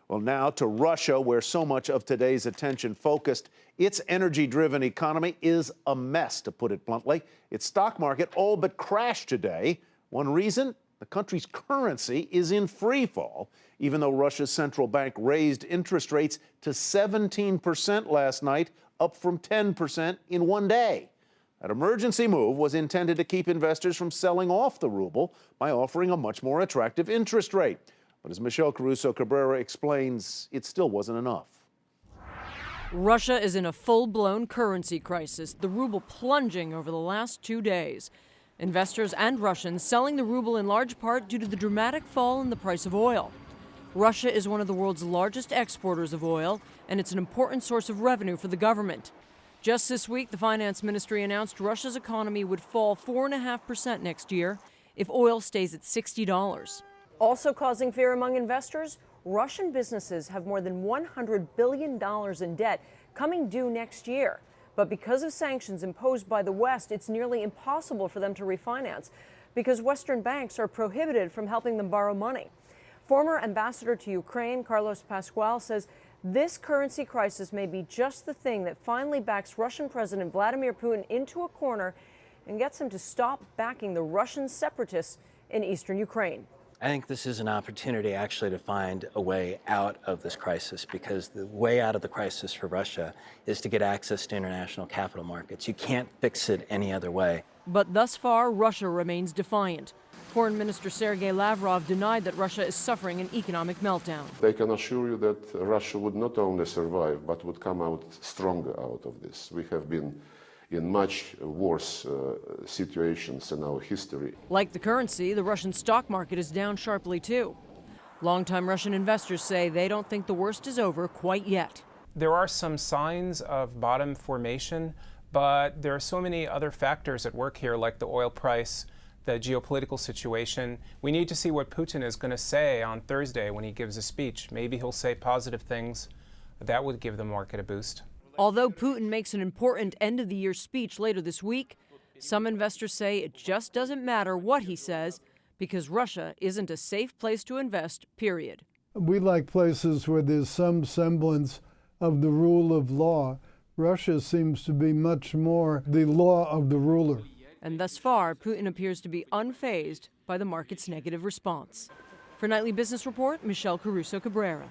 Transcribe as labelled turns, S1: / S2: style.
S1: Well, now to Russia, where so much of today's attention focused. Its energy-driven economy is a mess, to put it bluntly. Its stock market all but crashed today. One reason? The country's currency is in free fall, even though Russia's central bank raised interest rates to 17% last night, up from 10% in one day. That emergency move was intended to keep investors from selling off the ruble by offering a much more attractive interest rate. But as Michelle Caruso Cabrera explains, it still wasn't enough.
S2: Russia is in a full-blown currency crisis, the ruble plunging over the last 2 days. Investors and Russians selling the ruble in large part due to the dramatic fall in the price of oil. Russia is one of the world's largest exporters of oil, and it's an important source of revenue for the government. Just this week, the finance ministry announced Russia's economy would fall 4.5% next year if oil stays at $60. Also causing fear among investors, Russian businesses have more than $100 billion in debt coming due next year. But because of sanctions imposed by the West, it's nearly impossible for them to refinance because Western banks are prohibited from helping them borrow money. Former ambassador to Ukraine, Carlos Pascual, says this currency crisis may be just the thing that finally backs Russian President Vladimir Putin into a corner and gets him to stop backing the Russian separatists in eastern Ukraine.
S3: I think this is an opportunity actually to find a way out of this crisis, because the way out of the crisis for Russia is to get access to international capital markets. You can't fix it any other way.
S2: But thus far, Russia remains defiant. Foreign Minister Sergei Lavrov denied that Russia is suffering an economic meltdown.
S4: I can assure you that Russia would not only survive, but would come out stronger out of this. We have been in much worse situations in our history.
S2: Like the currency, the Russian stock market is down sharply too. Longtime Russian investors say they don't think the worst is over quite yet.
S5: There are some signs of bottom formation, but there are so many other factors at work here, like the oil price, the geopolitical situation. We need to see what Putin is going to say on Thursday when he gives a speech. Maybe he'll say positive things. That would give the market a boost.
S2: Although Putin makes an important end-of-the-year speech later this week, some investors say it just doesn't matter what he says because Russia isn't a safe place to invest, period.
S6: We like places where there's some semblance of the rule of law. Russia seems to be much more the law of the ruler.
S2: And thus far, Putin appears to be unfazed by the market's negative response. For Nightly Business Report, Michelle Caruso Cabrera.